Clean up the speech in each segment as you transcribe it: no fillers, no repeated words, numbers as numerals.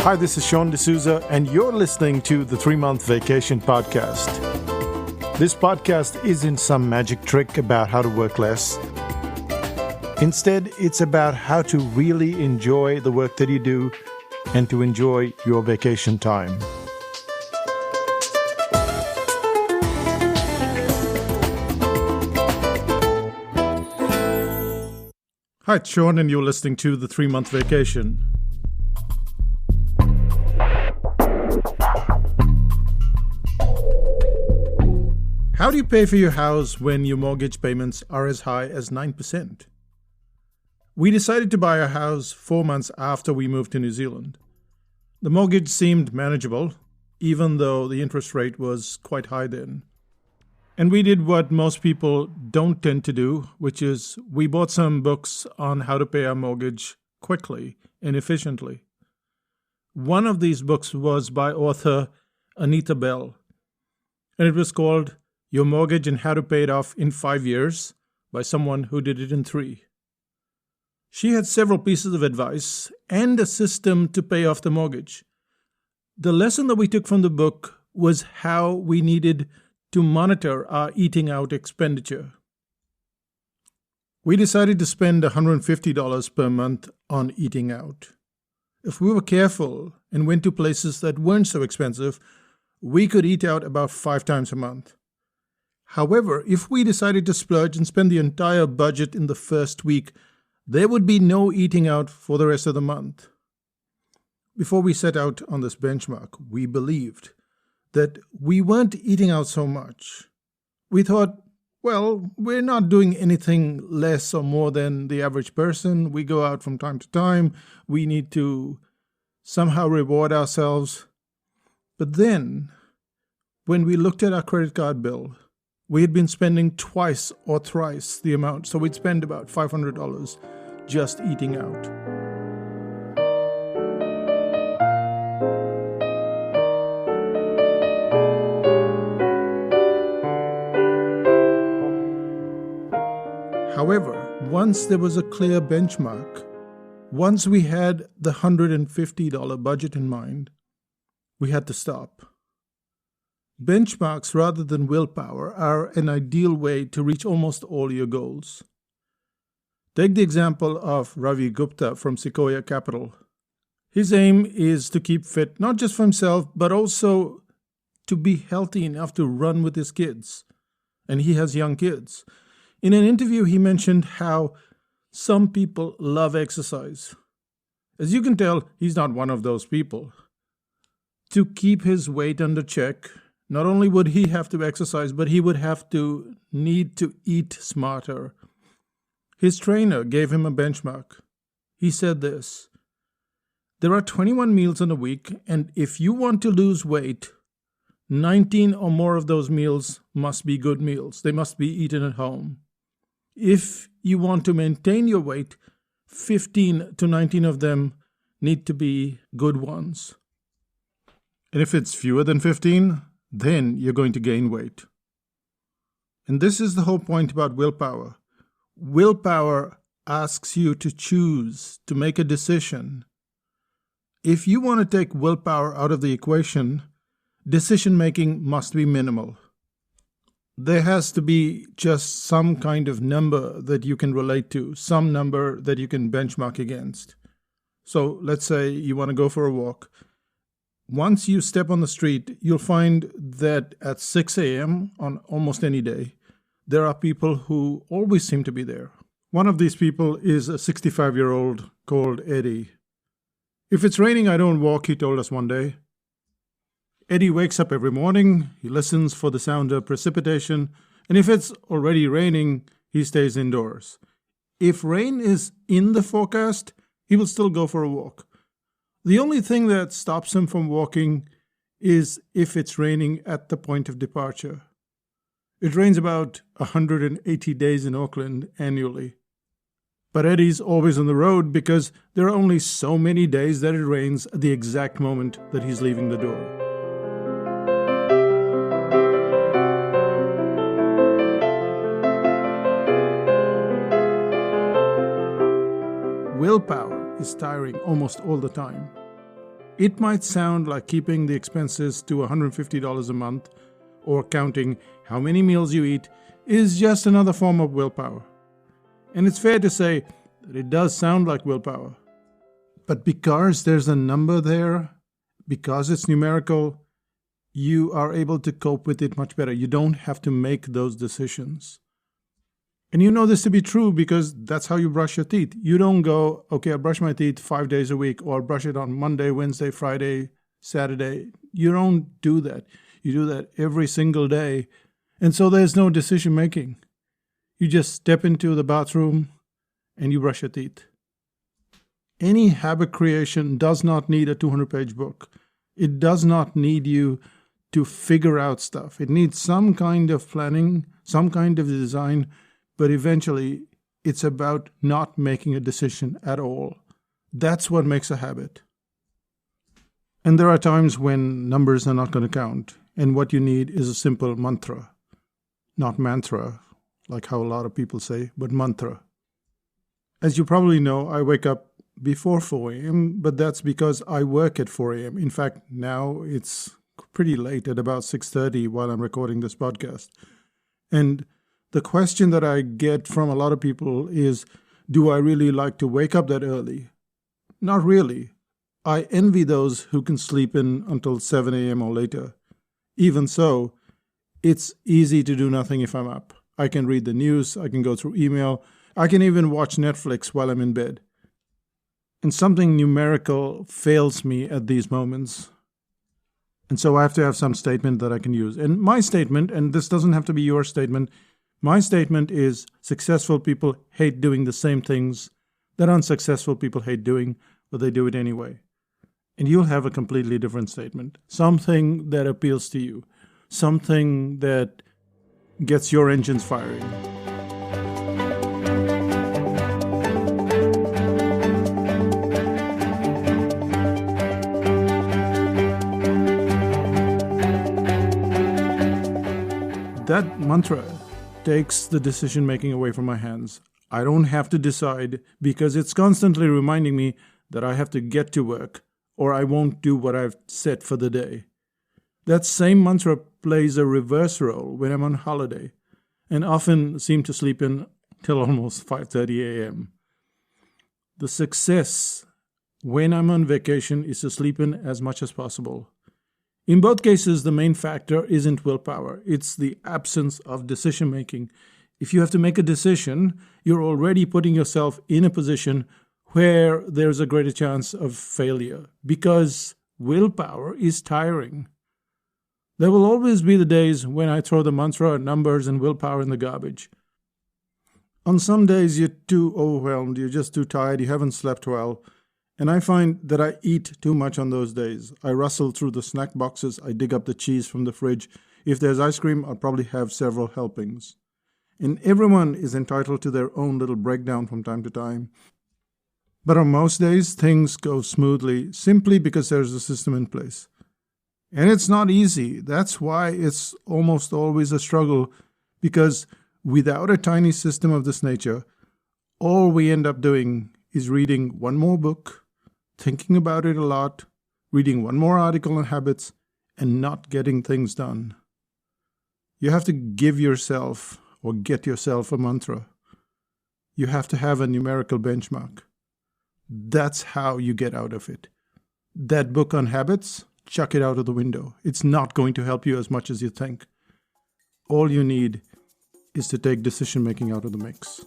Hi, this is Sean D'Souza, and you're listening to the 3-Month Vacation Podcast. This podcast isn't some magic trick about how to work less. Instead, it's about how to really enjoy the work that you do and to enjoy your vacation time. Hi, it's Sean, and you're listening to the 3-Month Vacation. How do you pay for your house when your mortgage payments are as high as 9%? We decided to buy a house 4 months after we moved to New Zealand. The mortgage seemed manageable, even though the interest rate was quite high then. And we did what most people don't tend to do, which is we bought some books on how to pay our mortgage quickly and efficiently. One of these books was by author Anita Bell, and it was called Your Mortgage and How to Pay It Off in 5 Years by someone who did it in 3. She had several pieces of advice and a system to pay off the mortgage. The lesson that we took from the book was how we needed to monitor our eating out expenditure. We decided to spend $150 per month on eating out. If we were careful and went to places that weren't so expensive, we could eat out about 5 times a month. However, if we decided to splurge and spend the entire budget in the first week, there would be no eating out for the rest of the month. Before we set out on this benchmark, we believed that we weren't eating out so much. We thought, well, we're not doing anything less or more than the average person. We go out from time to time. We need to somehow reward ourselves. But then, when we looked at our credit card bill, we had been spending twice or thrice the amount, so we'd spend about $500 just eating out. However, once there was a clear benchmark, once we had the $150 budget in mind, we had to stop. Benchmarks rather than willpower are an ideal way to reach almost all your goals. Take the example of Ravi Gupta from Sequoia Capital. His aim is to keep fit not just for himself, but also to be healthy enough to run with his kids. And he has young kids. In an interview, he mentioned how some people love exercise. As you can tell, he's not one of those people. To keep his weight under check, not only would he have to exercise, but he would need to eat smarter. His trainer gave him a benchmark. He said this: there are 21 meals in a week, and if you want to lose weight, 19 or more of those meals must be good meals. They must be eaten at home. If you want to maintain your weight, 15 to 19 of them need to be good ones. And if it's fewer than 15, then you're going to gain weight. And this is the whole point about willpower. Willpower asks you to choose, to make a decision. If you want to take willpower out of the equation, decision-making must be minimal. There has to be just some kind of number that you can relate to, some number that you can benchmark against. So let's say you want to go for a walk. Once you step on the street, you'll find that at 6 a.m. on almost any day, there are people who always seem to be there. One of these people is a 65-year-old called Eddie. If it's raining, I don't walk, he told us one day. Eddie wakes up every morning, he listens for the sound of precipitation, and if it's already raining, he stays indoors. If rain is in the forecast, he will still go for a walk. The only thing that stops him from walking is if it's raining at the point of departure. It rains about 180 days in Auckland annually. But Eddie's always on the road because there are only so many days that it rains at the exact moment that he's leaving the door. Willpower is tiring almost all the time. It might sound like keeping the expenses to $150 a month or counting how many meals you eat is just another form of willpower. And it's fair to say that it does sound like willpower. But because there's a number there, because it's numerical, you are able to cope with it much better. You don't have to make those decisions. And you know this to be true because that's how you brush your teeth. You don't go, okay, I brush my teeth 5 days a week, or brush it on Monday, Wednesday, Friday, Saturday. You don't do that. You do that every single day. And so there's no decision making. You just step into the bathroom and you brush your teeth. Any habit creation does not need a 200-page book. It does not need you to figure out stuff. It needs some kind of planning, some kind of design, but eventually it's about not making a decision at all. That's what makes a habit. And there are times when numbers are not going to count, and what you need is a simple mantra. Not mantra, like how a lot of people say, but mantra. As you probably know, I wake up before 4 a.m., but that's because I work at 4 a.m. In fact, now it's pretty late at about 6:30 while I'm recording this podcast. And the question that I get from a lot of people is, do I really like to wake up that early? Not really. I envy those who can sleep in until 7 a.m. or later. Even so, it's easy to do nothing if I'm up. I can read the news, I can go through email, I can even watch Netflix while I'm in bed. And something numerical fails me at these moments. And so I have to have some statement that I can use. And my statement, and this doesn't have to be your statement, my statement is successful people hate doing the same things that unsuccessful people hate doing, but they do it anyway. And you'll have a completely different statement. Something that appeals to you. Something that gets your engines firing. That mantra takes the decision making away from my hands. I don't have to decide because it's constantly reminding me that I have to get to work or I won't do what I've set for the day. That same mantra plays a reverse role when I'm on holiday and often seem to sleep in till almost 5:30 a.m. The success when I'm on vacation is to sleep in as much as possible. In both cases, the main factor isn't willpower. It's the absence of decision making. If you have to make a decision, you're already putting yourself in a position where there's a greater chance of failure because willpower is tiring. There will always be the days when I throw the mantra, numbers, and willpower in the garbage. On some days, you're too overwhelmed, you're just too tired, you haven't slept well. And I find that I eat too much on those days. I rustle through the snack boxes, I dig up the cheese from the fridge. If there's ice cream, I'll probably have several helpings. And everyone is entitled to their own little breakdown from time to time. But on most days, things go smoothly simply because there's a system in place. And it's not easy. That's why it's almost always a struggle, because without a tiny system of this nature, all we end up doing is reading one more book, thinking about it a lot, reading one more article on habits, and not getting things done. You have to give yourself or get yourself a mantra. You have to have a numerical benchmark. That's how you get out of it. That book on habits, chuck it out of the window. It's not going to help you as much as you think. All you need is to take decision-making out of the mix.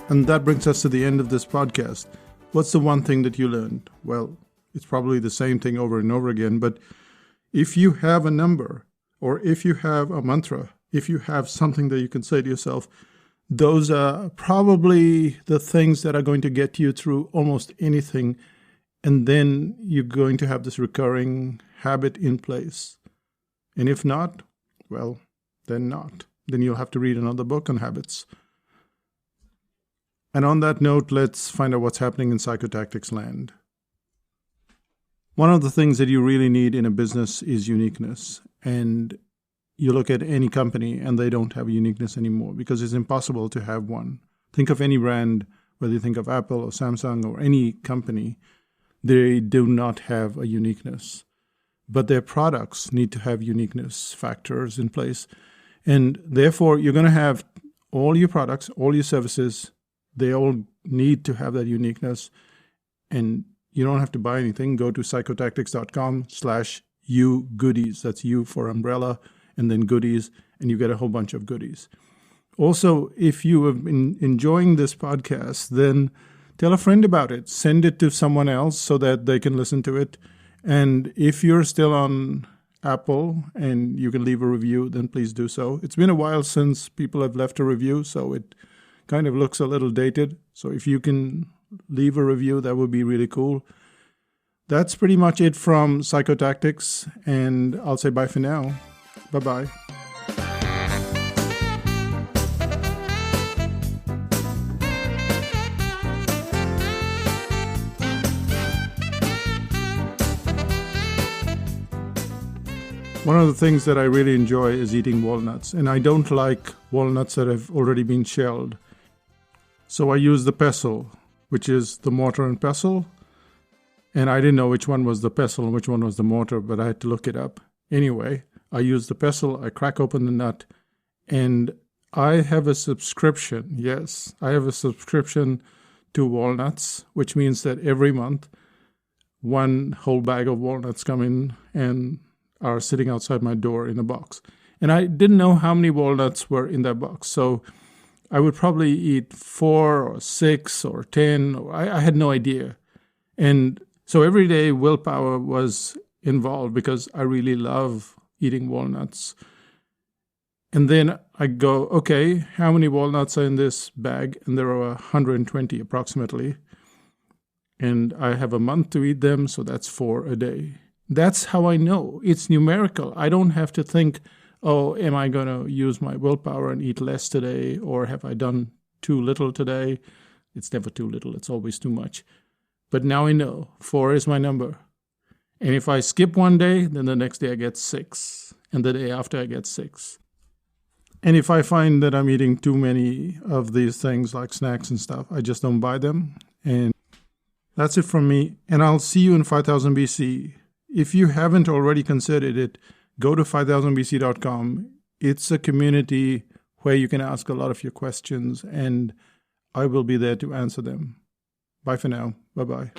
And that brings us to the end of this podcast. What's the one thing that you learned? Well, it's probably the same thing over and over again, but if you have a number, or if you have a mantra, if you have something that you can say to yourself, those are probably the things that are going to get you through almost anything, and then you're going to have this recurring habit in place. And if not, well, then not. Then you'll have to read another book on habits. And on that note, let's find out what's happening in psychotactics land. One of the things that you really need in a business is uniqueness. And you look at any company and they don't have uniqueness anymore because it's impossible to have one. Think of any brand, whether you think of Apple or Samsung or any company, they do not have a uniqueness. But their products need to have uniqueness factors in place. And therefore, you're going to have all your products, all your services, they all need to have that uniqueness. And you don't have to buy anything. Go to psychotactics.com/U goodies. That's U for umbrella and then goodies, and you get a whole bunch of goodies. Also, if you have been enjoying this podcast, then tell a friend about it. Send it to someone else so that they can listen to it. And if you're still on Apple and you can leave a review, then please do so. It's been a while since people have left a review, so it kind of looks a little dated. So if you can leave a review, that would be really cool. That's pretty much it from Psychotactics, and I'll say bye for now. Bye-bye. One of the things that I really enjoy is eating walnuts, and I don't like walnuts that have already been shelled. So I use the pestle, which is the mortar and pestle, and I didn't know which one was the pestle and which one was the mortar, but I had to look it up. Anyway, I use the pestle, I crack open the nut, and I have a subscription. Yes, I have a subscription to walnuts, which means that every month, one whole bag of walnuts come in and are sitting outside my door in a box. And I didn't know how many walnuts were in that box. So I would probably eat 4 or 6 or 10. I had no idea. And so every day willpower was involved because I really love eating walnuts. And then I go, okay, how many walnuts are in this bag? And there are 120 approximately. And I have a month to eat them, so that's 4 a day. That's how I know. It's numerical. I don't have to think, oh, am I going to use my willpower and eat less today? Or have I done too little today? It's never too little. It's always too much. But now I know 4 is my number. And if I skip one day, then the next day I get 6. And the day after I get 6. And if I find that I'm eating too many of these things like snacks and stuff, I just don't buy them. And that's it from me. And I'll see you in 5000 BC. If you haven't already considered it, go to 5000bc.com. It's a community where you can ask a lot of your questions, and I will be there to answer them. Bye for now. Bye-bye.